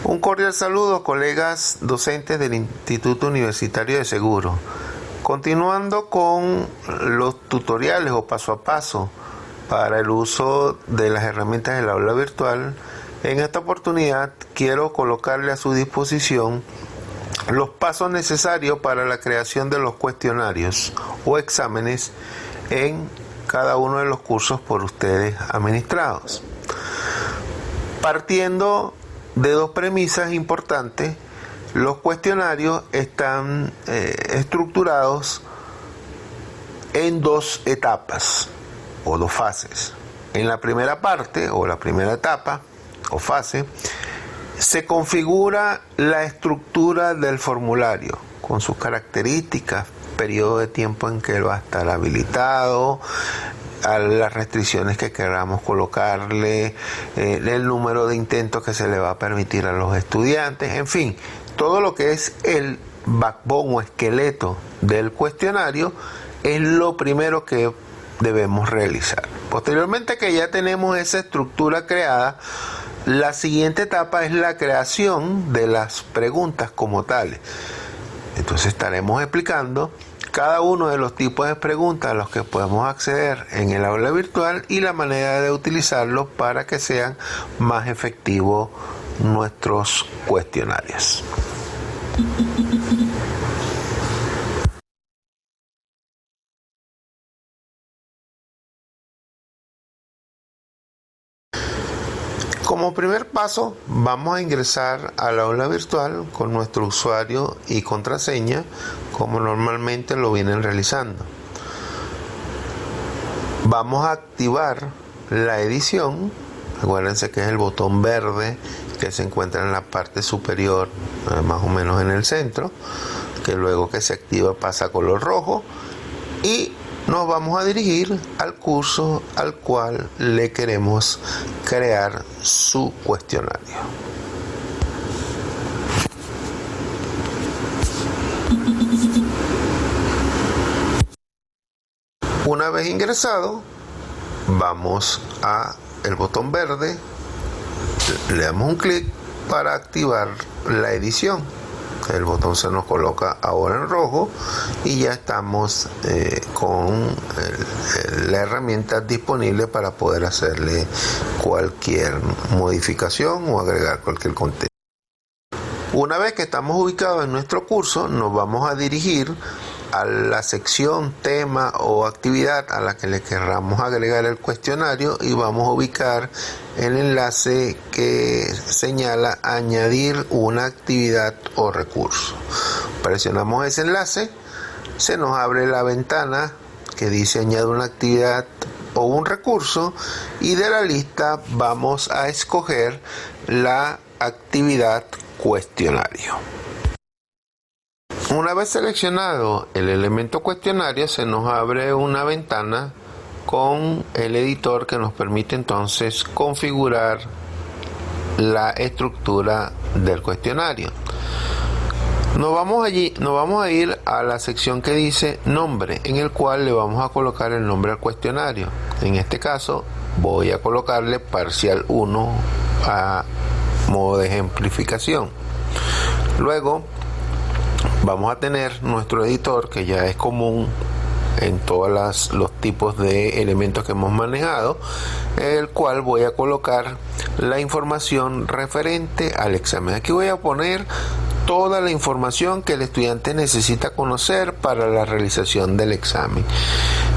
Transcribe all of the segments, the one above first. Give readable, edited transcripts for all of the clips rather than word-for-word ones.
Un cordial saludo, colegas docentes del Instituto Universitario de Seguro. Continuando con los tutoriales o paso a paso para el uso de las herramientas del aula virtual, en esta oportunidad quiero colocarle a su disposición los pasos necesarios para la creación de los cuestionarios o exámenes en cada uno de los cursos por ustedes administrados. Partiendo de dos premisas importantes, los cuestionarios están estructurados en dos etapas o dos fases. En la primera parte o la primera etapa o fase se configura la estructura del formulario con sus características, periodo de tiempo en que va a estar habilitado, a las restricciones que queramos colocarle, el número de intentos que se le va a permitir a los estudiantes, en fin, todo lo que es el backbone o esqueleto del cuestionario es lo primero que debemos realizar. Posteriormente que ya tenemos esa estructura creada, la siguiente etapa es la creación de las preguntas como tales. Entonces estaremos explicando cada uno de los tipos de preguntas a los que podemos acceder en el aula virtual y la manera de utilizarlos para que sean más efectivos nuestros cuestionarios. Como primer paso, vamos a ingresar al aula virtual con nuestro usuario y contraseña, como normalmente lo vienen realizando. Vamos a activar la edición. Acuérdense que es el botón verde que se encuentra en la parte superior, más o menos en el centro, que luego que se activa pasa a color rojo, y nos vamos a dirigir al curso al cual le queremos crear su cuestionario. Una vez ingresado, vamos a el botón verde, le damos un clic para activar la edición. El botón se nos coloca ahora en rojo y ya estamos con la herramienta disponible para poder hacerle cualquier modificación o agregar cualquier contenido. Una vez que estamos ubicados en nuestro curso, nos vamos a dirigir a la sección, tema o actividad a la que le querramos agregar el cuestionario y vamos a ubicar el enlace que señala añadir una actividad o recurso. Presionamos ese enlace, se nos abre la ventana que dice añadir una actividad o un recurso y de la lista vamos a escoger la actividad cuestionario. Una vez seleccionado el elemento cuestionario, se nos abre una ventana con el editor que nos permite entonces configurar la estructura del cuestionario. Nos vamos a ir a la sección que dice nombre, en el cual le vamos a colocar el nombre al cuestionario. En este caso voy a colocarle parcial 1 a modo de ejemplificación. Luego vamos a tener nuestro editor, que ya es común en todos los tipos de elementos que hemos manejado, el cual voy a colocar la información referente al examen. Aquí voy a poner toda la información que el estudiante necesita conocer para la realización del examen.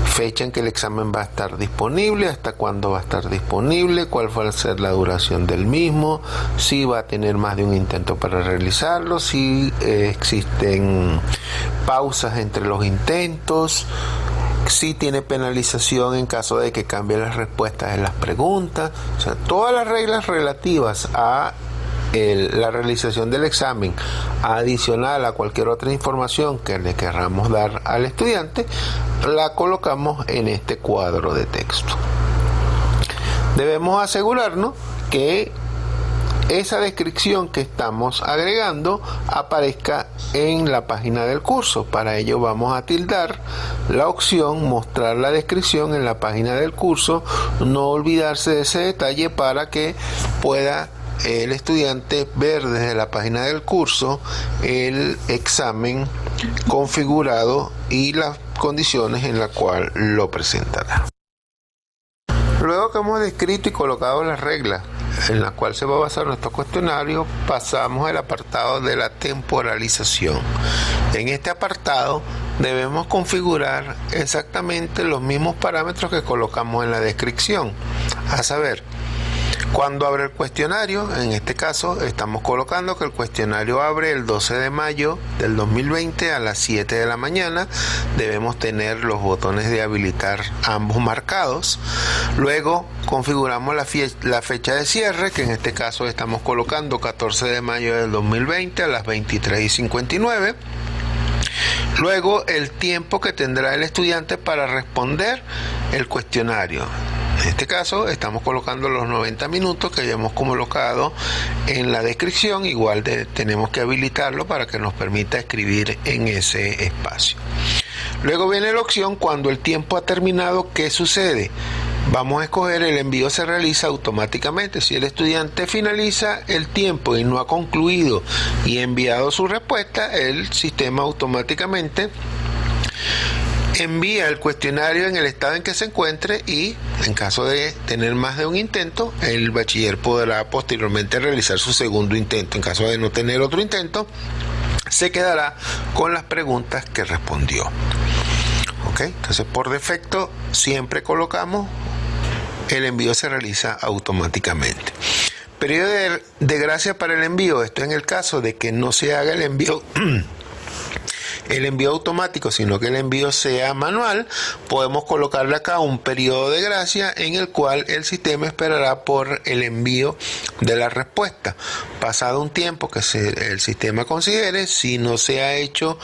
Fecha en que el examen va a estar disponible, hasta cuándo va a estar disponible, cuál va a ser la duración del mismo, si va a tener más de un intento para realizarlo, si existen pausas entre los intentos, si tiene penalización en caso de que cambie las respuestas en las preguntas, o sea, todas las reglas relativas a la realización del examen, adicional a cualquier otra información que le querramos dar al estudiante, la colocamos en este cuadro de texto. Debemos asegurarnos que esa descripción que estamos agregando aparezca en la página del curso. Para ello vamos a tildar la opción mostrar la descripción en la página del curso, no olvidarse de ese detalle para que pueda el estudiante ver desde la página del curso el examen configurado y las condiciones en las cuales lo presentará. Luego que hemos descrito y colocado las reglas en las cuales se va a basar nuestro cuestionario, pasamos al apartado de la temporalización. En este apartado debemos configurar exactamente los mismos parámetros que colocamos en la descripción, a saber, cuando abre el cuestionario. En este caso estamos colocando que el cuestionario abre el 12 de mayo del 2020 a las 7 de la mañana. Debemos tener los botones de habilitar ambos marcados. Luego configuramos la fecha de cierre, que en este caso estamos colocando 14 de mayo del 2020 a las 23:59. Luego el tiempo que tendrá el estudiante para responder el cuestionario. En este caso estamos colocando los 90 minutos que ya hemos colocado en la descripción. Igual tenemos que habilitarlo para que nos permita escribir en ese espacio. Luego viene la opción cuando el tiempo ha terminado, ¿qué sucede? Vamos a escoger el envío se realiza automáticamente. Si el estudiante finaliza el tiempo y no ha concluido y enviado su respuesta, el sistema automáticamente envía el cuestionario en el estado en que se encuentre, y en caso de tener más de un intento, el bachiller podrá posteriormente realizar su segundo intento. En caso de no tener otro intento, se quedará con las preguntas que respondió. ¿Ok? Entonces, por defecto, siempre colocamos el envío se realiza automáticamente. Periodo de gracia para el envío. Esto en el caso de que no se haga el envío automático, sino que el envío sea manual, podemos colocarle acá un periodo de gracia en el cual el sistema esperará por el envío de la respuesta. Pasado un tiempo que el sistema considere, si no se ha hecho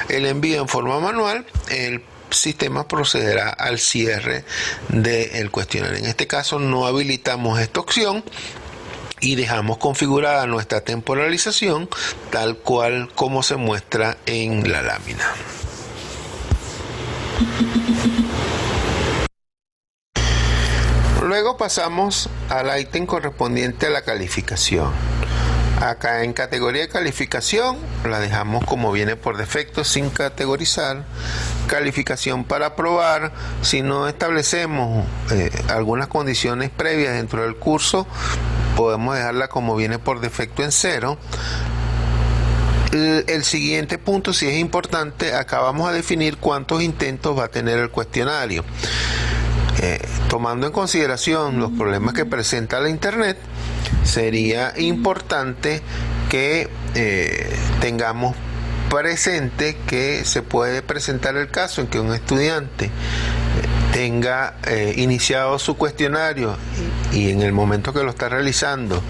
el envío en forma manual, el sistema procederá al cierre del cuestionario. En este caso no habilitamos esta opción y dejamos configurada nuestra temporalización tal cual como se muestra en la lámina. Luego pasamos al ítem correspondiente a la calificación. Acá en categoría de calificación la dejamos como viene por defecto, sin categorizar. Calificación para aprobar, si no establecemos algunas condiciones previas dentro del curso, podemos dejarla como viene por defecto en 0. El siguiente punto, si es importante, acá vamos a definir cuántos intentos va a tener el cuestionario. Tomando en consideración los problemas que presenta la internet, sería importante que tengamos presente que se puede presentar el caso en que un estudiante tenga iniciado su cuestionario y en el momento que lo está realizando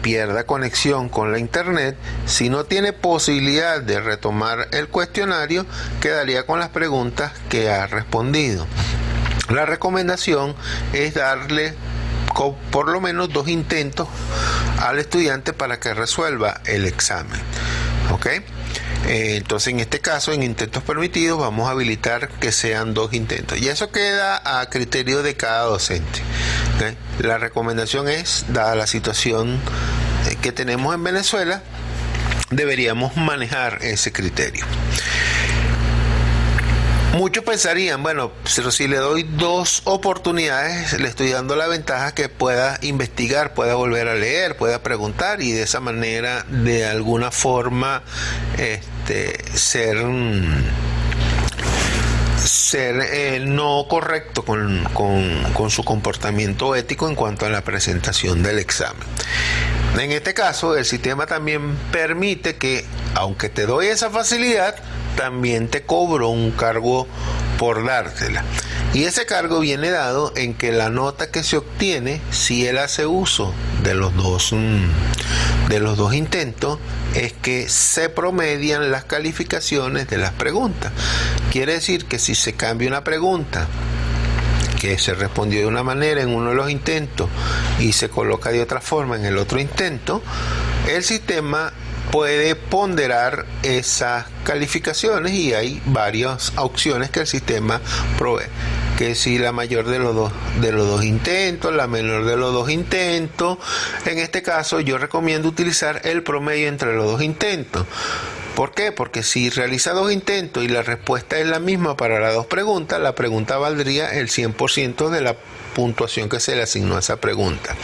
pierda conexión con la internet. Si no tiene posibilidad de retomar el cuestionario, quedaría con las preguntas que ha respondido. La recomendación es darle por lo menos 2 intentos al estudiante para que resuelva el examen. ¿Ok? Entonces, en este caso, en intentos permitidos, vamos a habilitar que sean 2 intentos. Y eso queda a criterio de cada docente. ¿Okay? La recomendación es, dada la situación que tenemos en Venezuela, deberíamos manejar ese criterio. Muchos pensarían, bueno, pero si le doy 2 oportunidades, le estoy dando la ventaja que pueda investigar, pueda volver a leer, pueda preguntar y de esa manera, de alguna forma, ser no correcto con su comportamiento ético en cuanto a la presentación del examen. En este caso, el sistema también permite que, aunque te doy esa facilidad, también te cobro un cargo por dártela. Y ese cargo viene dado en que la nota que se obtiene, si él hace uso de los dos intentos, es que se promedian las calificaciones de las preguntas. Quiere decir que si se cambia una pregunta que se respondió de una manera en uno de los intentos y se coloca de otra forma en el otro intento, el sistema puede ponderar esas calificaciones y hay varias opciones que el sistema provee. que si la mayor de los dos intentos, la menor de los 2 intentos. En este caso yo recomiendo utilizar el promedio entre los 2 intentos. ¿Por qué? Porque si realiza 2 intentos y la respuesta es la misma para las 2 preguntas, la pregunta valdría el 100% de la puntuación que se le asignó a esa pregunta.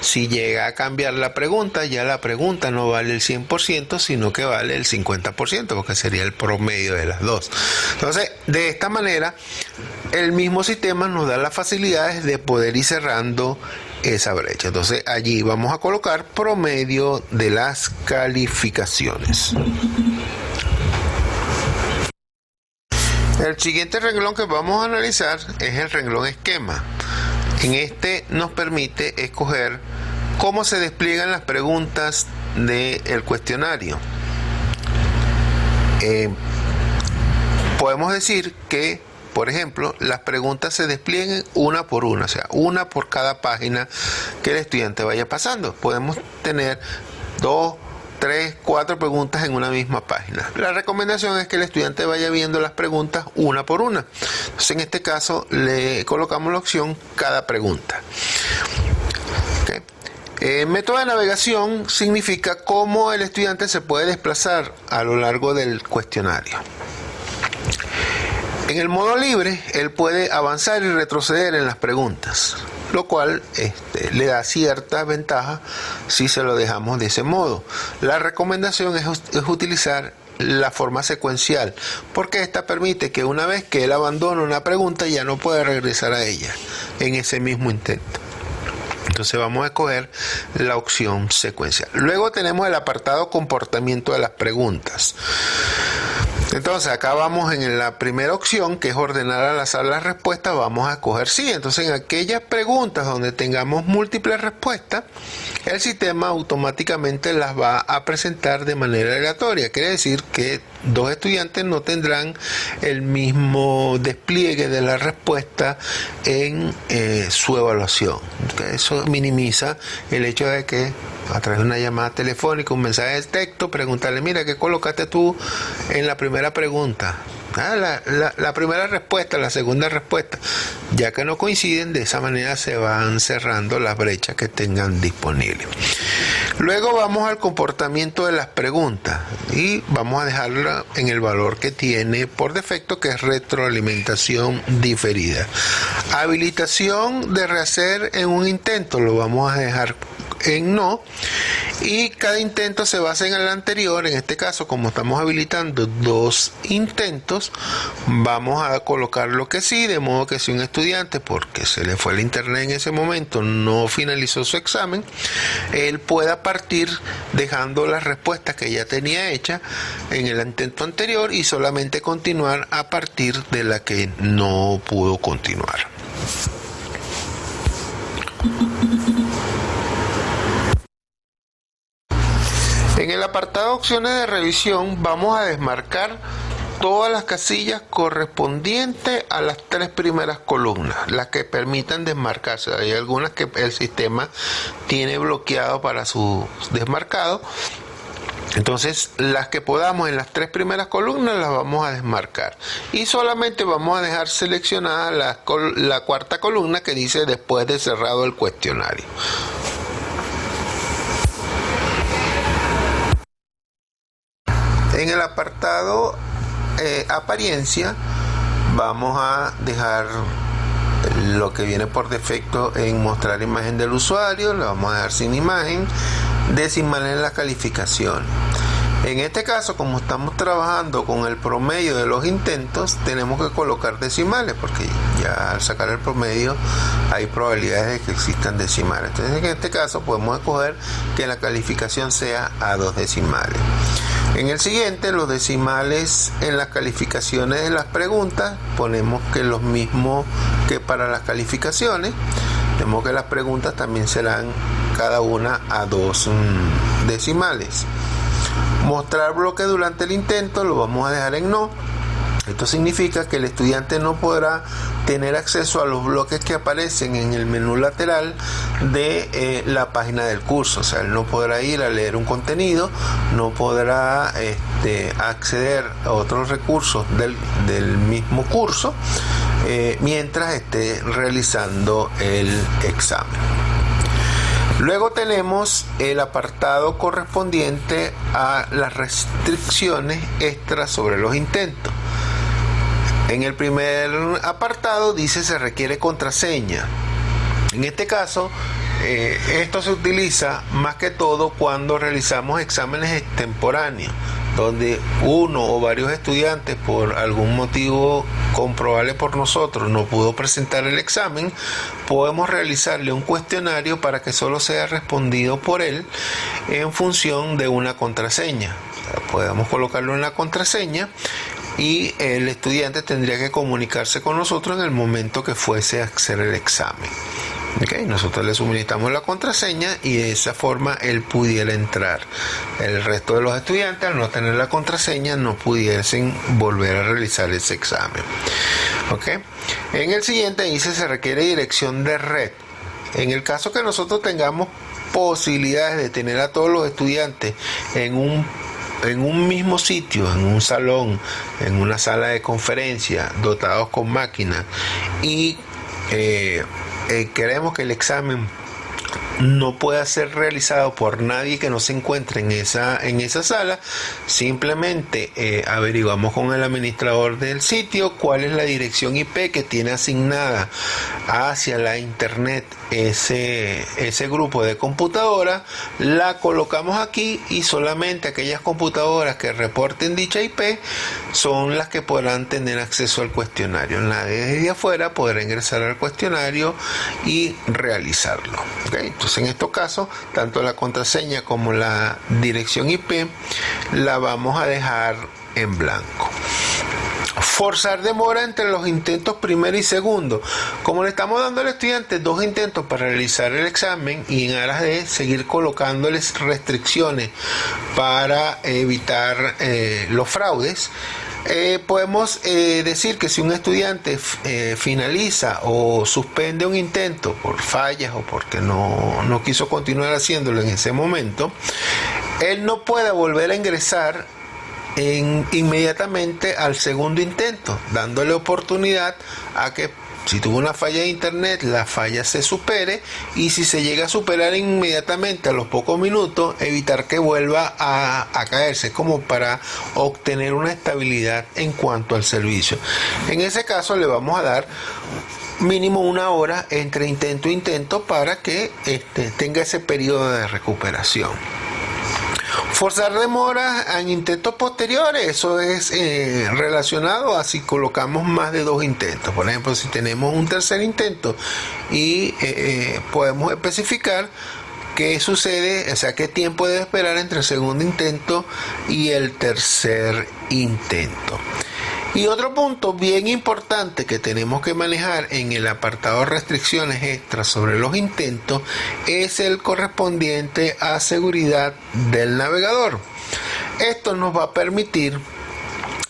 Si llega a cambiar la pregunta, ya la pregunta no vale el 100%, sino que vale el 50%, porque sería el promedio de las 2. Entonces, de esta manera, el mismo sistema nos da las facilidades de poder ir cerrando esa brecha. Entonces, allí vamos a colocar promedio de las calificaciones. El siguiente renglón que vamos a analizar es el renglón esquema. En este nos permite escoger cómo se despliegan las preguntas del cuestionario. Podemos decir que, por ejemplo, las preguntas se desplieguen una por una, o sea, una por cada página que el estudiante vaya pasando. Podemos tener 2, 3, 4 preguntas en una misma página. La recomendación es que el estudiante vaya viendo las preguntas una por una. Entonces, en este caso, le colocamos la opción cada pregunta. Método de navegación significa cómo el estudiante se puede desplazar a lo largo del cuestionario. En el modo libre, él puede avanzar y retroceder en las preguntas, lo cual le da cierta ventaja si se lo dejamos de ese modo. La recomendación es utilizar la forma secuencial, porque esta permite que una vez que él abandona una pregunta ya no puede regresar a ella en ese mismo intento. Entonces vamos a escoger la opción secuencial. Luego tenemos el apartado comportamiento de las preguntas. Entonces acá vamos en la primera opción, que es ordenar al azar las respuestas, vamos a escoger sí. Entonces en aquellas preguntas donde tengamos múltiples respuestas, el sistema automáticamente las va a presentar de manera aleatoria. Quiere decir que 2 estudiantes no tendrán el mismo despliegue de la respuesta en su evaluación. Eso minimiza el hecho de que a través de una llamada telefónica, un mensaje de texto, preguntarle, mira, ¿qué colocaste tú en la primera pregunta? La primera respuesta, la segunda respuesta. Ya que no coinciden, de esa manera se van cerrando las brechas que tengan disponibles. Luego vamos al comportamiento de las preguntas y vamos a dejarla en el valor que tiene por defecto, que es retroalimentación diferida. Habilitación de rehacer en un intento lo vamos a dejar en no, y cada intento se basa en el anterior. En este caso, como estamos habilitando 2 intentos, vamos a colocar lo que sí, de modo que si un estudiante, porque se le fue el internet en ese momento, no finalizó su examen, él pueda partir dejando las respuestas que ya tenía hechas en el intento anterior y solamente continuar a partir de la que no pudo continuar. En el apartado opciones de revisión vamos a desmarcar todas las casillas correspondientes a las 3 primeras columnas, las que permitan desmarcarse. Hay algunas que el sistema tiene bloqueado para su desmarcado. Entonces, las que podamos en las 3 primeras columnas las vamos a desmarcar. Y solamente vamos a dejar seleccionada la 4ª columna que dice después de cerrado el cuestionario. En el apartado apariencia vamos a dejar lo que viene por defecto en mostrar imagen del usuario, lo vamos a dejar sin imagen, decimales en la calificación. En este caso, como estamos trabajando con el promedio de los intentos, tenemos que colocar decimales, porque ya al sacar el promedio hay probabilidades de que existan decimales. Entonces, en este caso podemos escoger que la calificación sea a 2 decimales. En el siguiente, los decimales en las calificaciones de las preguntas, ponemos que los mismos que para las calificaciones. Vemos que las preguntas también serán cada una a 2 decimales. Mostrar bloque durante el intento lo vamos a dejar en no. Esto significa que el estudiante no podrá tener acceso a los bloques que aparecen en el menú lateral de la página del curso. O sea, él no podrá ir a leer un contenido, no podrá acceder a otros recursos del mismo curso mientras esté realizando el examen. Luego tenemos el apartado correspondiente a las restricciones extras sobre los intentos. En el primer apartado dice se requiere contraseña. En este caso, esto se utiliza más que todo cuando realizamos exámenes extemporáneos, donde uno o varios estudiantes por algún motivo comprobable por nosotros no pudo presentar el examen. Podemos realizarle un cuestionario para que solo sea respondido por él en función de una contraseña. O sea, podemos colocarlo en la contraseña y el estudiante tendría que comunicarse con nosotros en el momento que fuese a hacer el examen. Okay, nosotros le suministramos la contraseña y de esa forma él pudiera entrar. El resto de los estudiantes, al no tener la contraseña, no pudiesen volver a realizar ese examen. Okay. En el siguiente dice se requiere dirección de red. En el caso que nosotros tengamos posibilidades de tener a todos los estudiantes en un mismo sitio, en un salón, en una sala de conferencia, dotados con máquinas, y queremos que el examen no pueda ser realizado por nadie que no se encuentre en esa sala, simplemente averiguamos con el administrador del sitio cuál es la dirección IP que tiene asignada hacia la internet ese grupo de computadoras, la colocamos aquí y solamente aquellas computadoras que reporten dicha IP son las que podrán tener acceso al cuestionario. Nadie desde afuera podrá ingresar al cuestionario y realizarlo. ¿Okay? Entonces, en estos casos, tanto la contraseña como la dirección IP la vamos a dejar en blanco. Forzar demora entre los intentos primero y segundo. Como le estamos dando al estudiante 2 intentos para realizar el examen y en aras de seguir colocándoles restricciones para evitar los fraudes, podemos decir que si un estudiante finaliza o suspende un intento por fallas o porque no quiso continuar haciéndolo en ese momento, él no puede volver a ingresar inmediatamente al segundo intento, dándole oportunidad a que si tuvo una falla de internet, la falla se supere, y si se llega a superar inmediatamente a los pocos minutos, evitar que vuelva a caerse, como para obtener una estabilidad en cuanto al servicio. En ese caso le vamos a dar mínimo 1 hora entre intento e intento para que tenga ese periodo de recuperación. Forzar demoras en intentos posteriores, eso es relacionado a si colocamos más de 2 intentos. Por ejemplo, si tenemos un tercer intento y podemos especificar qué sucede, o sea, qué tiempo debe esperar entre el segundo intento y el tercer intento. Y otro punto bien importante que tenemos que manejar en el apartado restricciones extras sobre los intentos es el correspondiente a seguridad del navegador. Esto nos va a permitir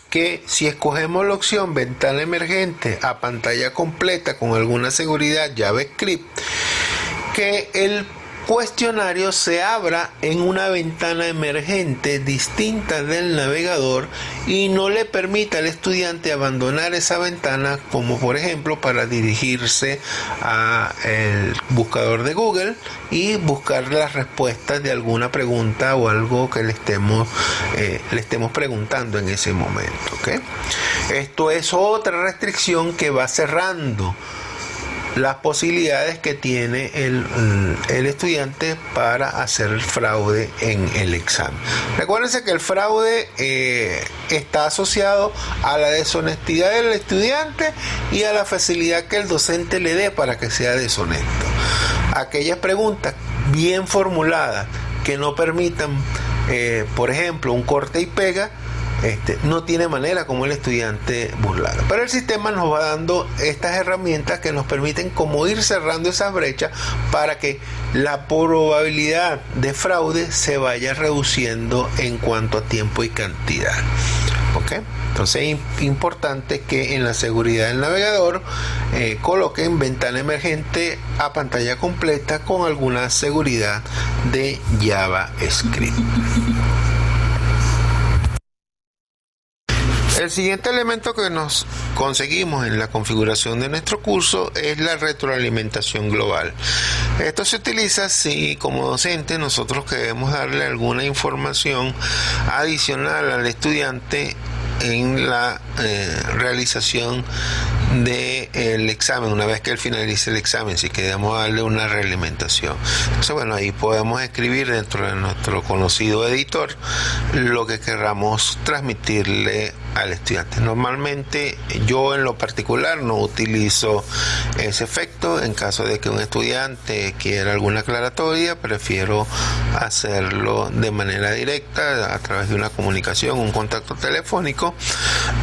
que si escogemos la opción ventana emergente a pantalla completa con alguna seguridad JavaScript, que el cuestionario se abra en una ventana emergente distinta del navegador y no le permita al estudiante abandonar esa ventana, como por ejemplo para dirigirse al buscador de Google y buscar las respuestas de alguna pregunta o algo que le estemos preguntando en ese momento. ¿Okay? Esto es otra restricción que va cerrando las posibilidades que tiene el estudiante para hacer el fraude en el examen. Recuérdense que el fraude está asociado a la deshonestidad del estudiante y a la facilidad que el docente le dé para que sea deshonesto. Aquellas preguntas bien formuladas que no permitan, por ejemplo, un corte y pega, no tiene manera como el estudiante burlarlo. Pero el sistema nos va dando estas herramientas que nos permiten como ir cerrando esas brechas para que la probabilidad de fraude se vaya reduciendo en cuanto a tiempo y cantidad. ¿Okay? Entonces es importante que en la seguridad del navegador coloquen ventana emergente a pantalla completa con alguna seguridad de JavaScript. El siguiente elemento que nos conseguimos en la configuración de nuestro curso es la retroalimentación global. Esto se utiliza si como docente nosotros queremos darle alguna información adicional al estudiante en la realización del examen, una vez que él finalice el examen, si queremos darle una realimentación. Entonces, bueno, ahí podemos escribir dentro de nuestro conocido editor lo que querramos transmitirle al estudiante. Normalmente yo en lo particular no utilizo ese efecto. En caso de que un estudiante quiera alguna aclaratoria, prefiero hacerlo de manera directa a través de una comunicación, un contacto telefónico,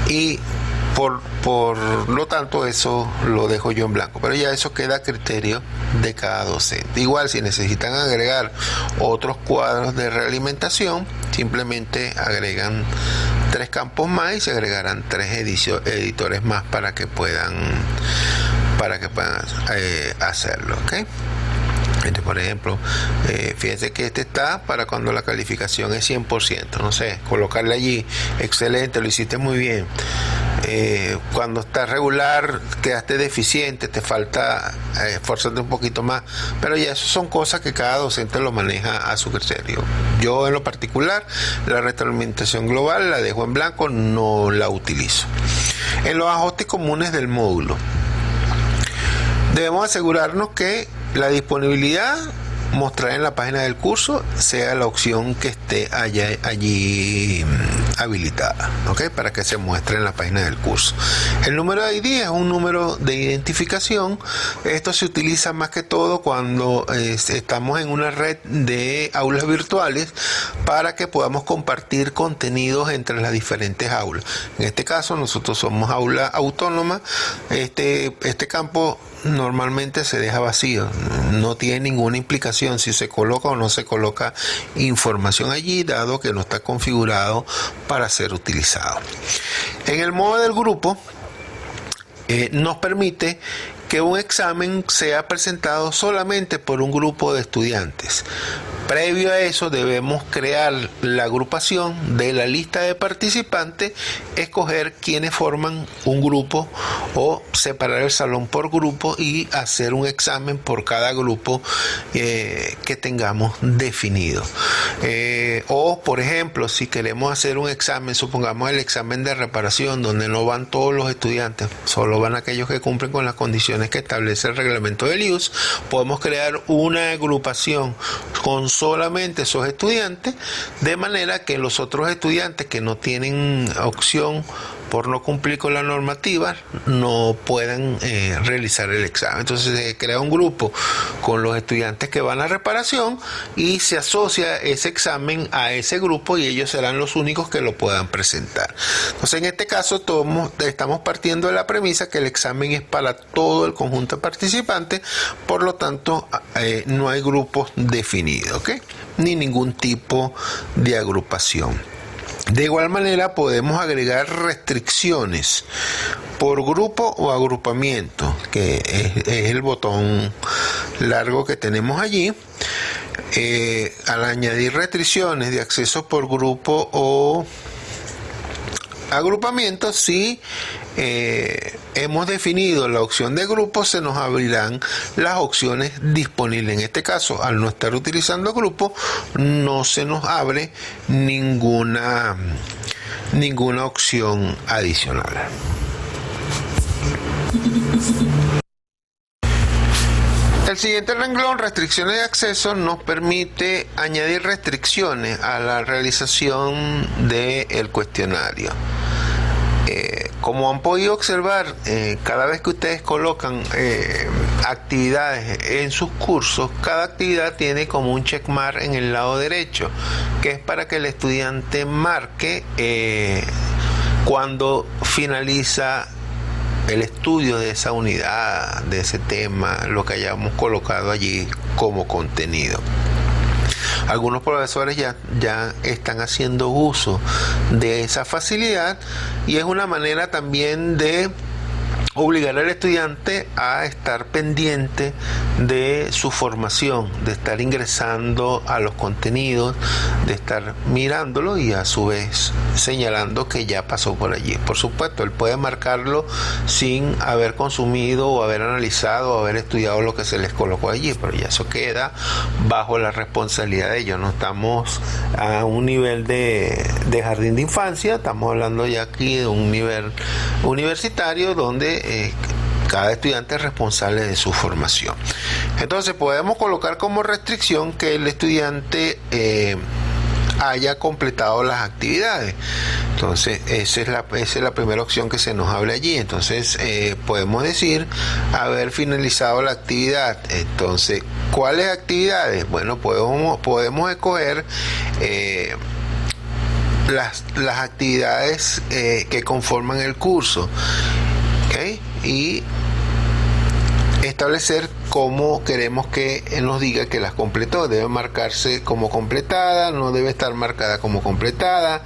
y por lo tanto eso lo dejo yo en blanco, pero ya eso queda a criterio de cada docente. Igual si necesitan agregar otros cuadros de realimentación, simplemente agregan 3 campos más y se agregarán 3 editores más para que puedan hacerlo, ¿ok? Por ejemplo, fíjense que este está para cuando la calificación es 100%, no sé, colocarle allí, excelente, lo hiciste muy bien. Cuando está regular, quedaste deficiente, te falta esforzarte un poquito más, pero ya eso son cosas que cada docente lo maneja a su criterio. Yo en lo particular, la retroalimentación global la dejo en blanco, no la utilizo. En los ajustes comunes del módulo, debemos asegurarnos que la disponibilidad mostrada en la página del curso sea la opción que esté allí habilitada, ¿ok? Para que se muestre en la página del curso. El número de ID es un número de identificación. Esto se utiliza más que todo cuando estamos en una red de aulas virtuales para que podamos compartir contenidos entre las diferentes aulas. En este caso nosotros somos aula autónoma. Este campo normalmente se deja vacío, no tiene ninguna implicación si se coloca o no se coloca información allí, dado que no está configurado para ser utilizado. En el modo del grupo nos permite que un examen sea presentado solamente por un grupo de estudiantes. Previo a eso debemos crear la agrupación de la lista de participantes, escoger quiénes forman un grupo o separar el salón por grupo y hacer un examen por cada grupo que tengamos definido. O por ejemplo, si queremos hacer un examen, supongamos el examen de reparación, donde no van todos los estudiantes, solo van aquellos que cumplen con las condiciones que establece el reglamento del IUS, podemos crear una agrupación con solamente esos estudiantes, de manera que los otros estudiantes que no tienen opción por no cumplir con la normativa no puedan realizar el examen. Entonces se crea un grupo con los estudiantes que van a reparación y se asocia ese examen a ese grupo y ellos serán los únicos que lo puedan presentar. Entonces en este caso estamos partiendo de la premisa que el examen es para todo el conjunto de participantes, por lo tanto no hay grupos definidos, ¿ok? Ni ningún tipo de agrupación. De igual manera podemos agregar restricciones por grupo o agrupamiento, que es el botón largo que tenemos allí. Al añadir restricciones de acceso por grupo o agrupamiento, si hemos definido la opción de grupo, se nos abrirán las opciones disponibles. En este caso, al no estar utilizando grupo, no se nos abre ninguna opción adicional. El siguiente renglón, restricciones de acceso, nos permite añadir restricciones a la realización del cuestionario. Como han podido observar, cada vez que ustedes colocan actividades en sus cursos, cada actividad tiene como un checkmark en el lado derecho, que es para que el estudiante marque cuando finaliza el estudio de esa unidad, de ese tema, lo que hayamos colocado allí como contenido. Algunos profesores ya están haciendo uso de esa facilidad y es una manera también de obligar al estudiante a estar pendiente de su formación, de estar ingresando a los contenidos, de estar mirándolo y a su vez señalando que ya pasó por allí. Por supuesto, él puede marcarlo sin haber consumido o haber analizado o haber estudiado lo que se les colocó allí, pero ya eso queda bajo la responsabilidad de ellos. No estamos a un nivel de jardín de infancia, estamos hablando ya aquí de un nivel universitario donde cada estudiante es responsable de su formación. Entonces podemos colocar como restricción que el estudiante haya completado las actividades. Entonces esa es la primera opción que se nos habla allí. Entonces podemos decir haber finalizado la actividad. Entonces, ¿cuáles actividades? Bueno, podemos escoger las actividades que conforman el curso, ¿okay? Y establecer cómo queremos que nos diga que las completó. Debe marcarse como completada, no debe estar marcada como completada,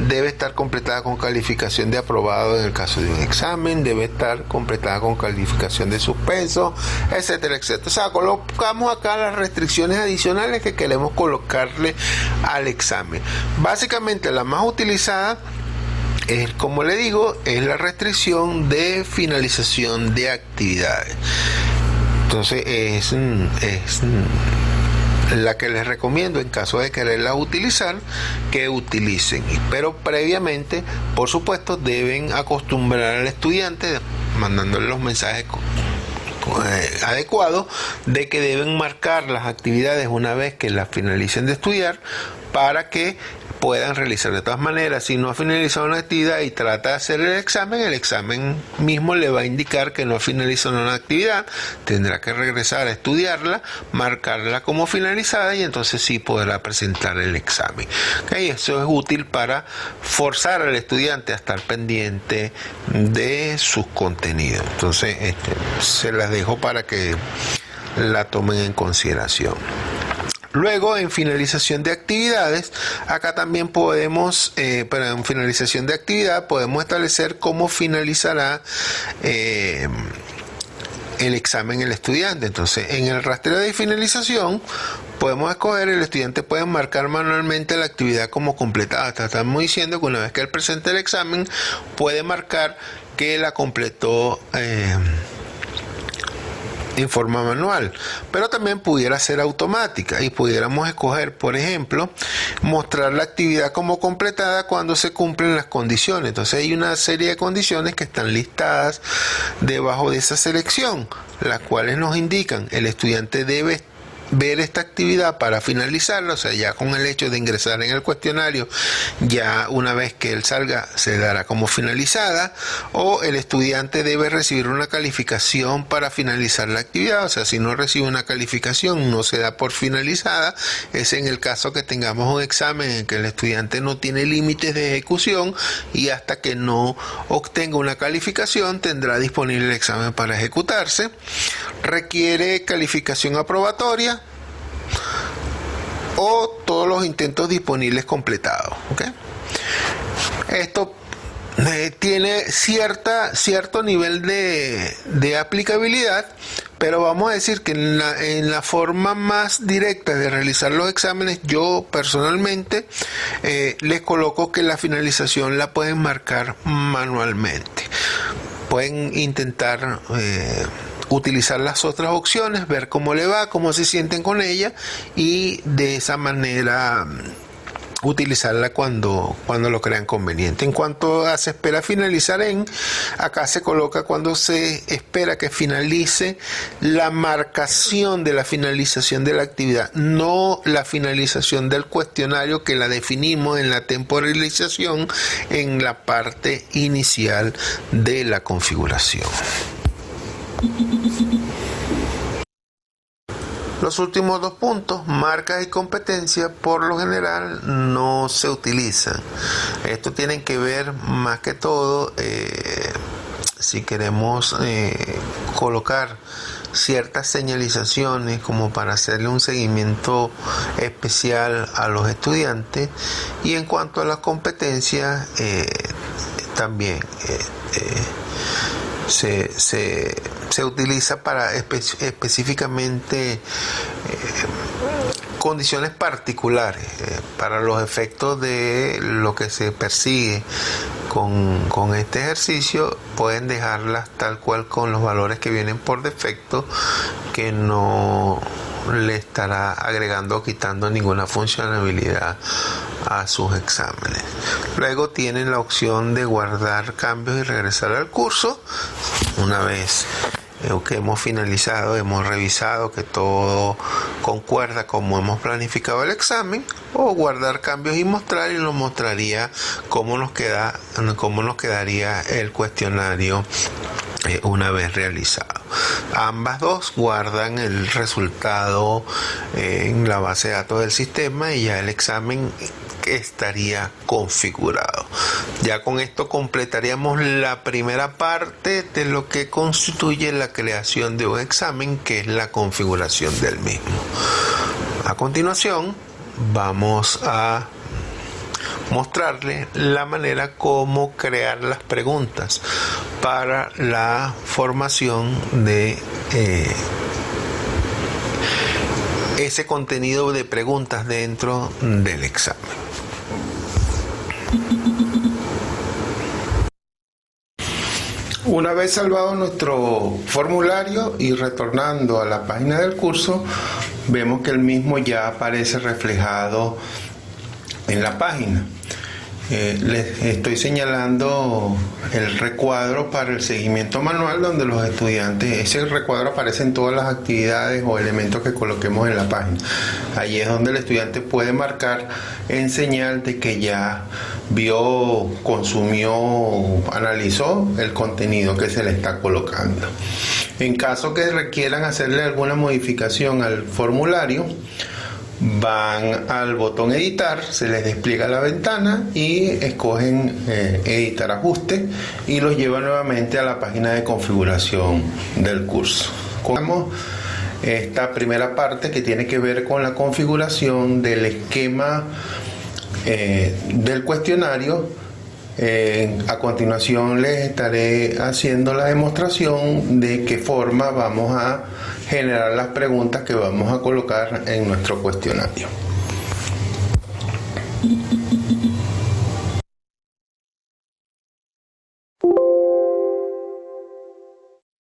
debe estar completada con calificación de aprobado en el caso de un examen, debe estar completada con calificación de suspenso, etcétera, etcétera. O sea, colocamos acá las restricciones adicionales que queremos colocarle al examen. Básicamente la más utilizada es, como le digo, es la restricción de finalización de actividades. Entonces es la que les recomiendo en caso de quererla utilizar, que utilicen. Pero previamente, por supuesto, deben acostumbrar al estudiante, mandándole los mensajes adecuados, de que deben marcar las actividades una vez que las finalicen de estudiar, para que puedan realizar. De todas maneras, si no ha finalizado una actividad y trata de hacer el examen mismo le va a indicar que no ha finalizado una actividad, tendrá que regresar a estudiarla, marcarla como finalizada y entonces sí podrá presentar el examen. ¿Okay? Eso es útil para forzar al estudiante a estar pendiente de sus contenidos. Entonces, se las dejo para que la tomen en consideración. Luego, en finalización de actividades, acá también podemos, pero en finalización de actividad podemos establecer cómo finalizará el examen el estudiante. Entonces, en el rastreo de finalización podemos escoger, el estudiante puede marcar manualmente la actividad como completada. Estamos diciendo que una vez que él presente el examen, puede marcar que la completó en forma manual, pero también pudiera ser automática y pudiéramos escoger, por ejemplo, mostrar la actividad como completada cuando se cumplen las condiciones. Entonces hay una serie de condiciones que están listadas debajo de esa selección, las cuales nos indican el estudiante debe ver esta actividad para finalizarla, o sea, ya con el hecho de ingresar en el cuestionario, ya una vez que él salga se dará como finalizada, o el estudiante debe recibir una calificación para finalizar la actividad. O sea, si no recibe una calificación no se da por finalizada. Es en el caso que tengamos un examen en que el estudiante no tiene límites de ejecución y hasta que no obtenga una calificación tendrá disponible el examen para ejecutarse. Requiere calificación aprobatoria o todos los intentos disponibles completados. ¿Okay? Esto tiene cierto nivel de aplicabilidad, pero vamos a decir que en la forma más directa de realizar los exámenes, yo personalmente les coloco que la finalización la pueden marcar manualmente. Pueden intentar utilizar las otras opciones, ver cómo le va, cómo se sienten con ella y de esa manera utilizarla cuando lo crean conveniente. En cuanto a se espera finalizar acá se coloca cuando se espera que finalice la marcación de la finalización de la actividad, no la finalización del cuestionario, que la definimos en la temporalización en la parte inicial de la configuración. Los últimos dos puntos, marcas y competencias, por lo general no se utilizan. Esto tiene que ver más que todo si queremos colocar ciertas señalizaciones como para hacerle un seguimiento especial a los estudiantes. Y en cuanto a las competencias, también se utiliza para específicamente condiciones particulares para los efectos de lo que se persigue con este ejercicio. Pueden dejarlas tal cual con los valores que vienen por defecto, que no le estará agregando o quitando ninguna funcionalidad a sus exámenes. Luego tienen la opción de guardar cambios y regresar al curso. Una vez que hemos finalizado, hemos revisado que todo concuerda como hemos planificado el examen, o guardar cambios y mostrar, y nos mostraría cómo nos quedaría el cuestionario una vez realizado. Ambas dos guardan el resultado en la base de datos del sistema y ya el examen estaría configurado. Ya con esto completaríamos la primera parte de lo que constituye la creación de un examen, que es la configuración del mismo. A continuación vamos a mostrarle la manera como crear las preguntas para la formación de ese contenido de preguntas dentro del examen. Una vez salvado nuestro formulario y retornando a la página del curso, vemos que el mismo ya aparece reflejado en la página. Les estoy señalando el recuadro para el seguimiento manual, donde los estudiantes, ese recuadro aparece en todas las actividades o elementos que coloquemos en la página. Allí es donde el estudiante puede marcar en señal de que ya vio, consumió, analizó el contenido que se le está colocando. En caso que requieran hacerle alguna modificación al formulario, van al botón editar, se les despliega la ventana y escogen editar ajuste, y los lleva nuevamente a la página de configuración del curso. Como esta primera parte que tiene que ver con la configuración del esquema del cuestionario, a continuación les estaré haciendo la demostración de qué forma vamos a generar las preguntas que vamos a colocar en nuestro cuestionario.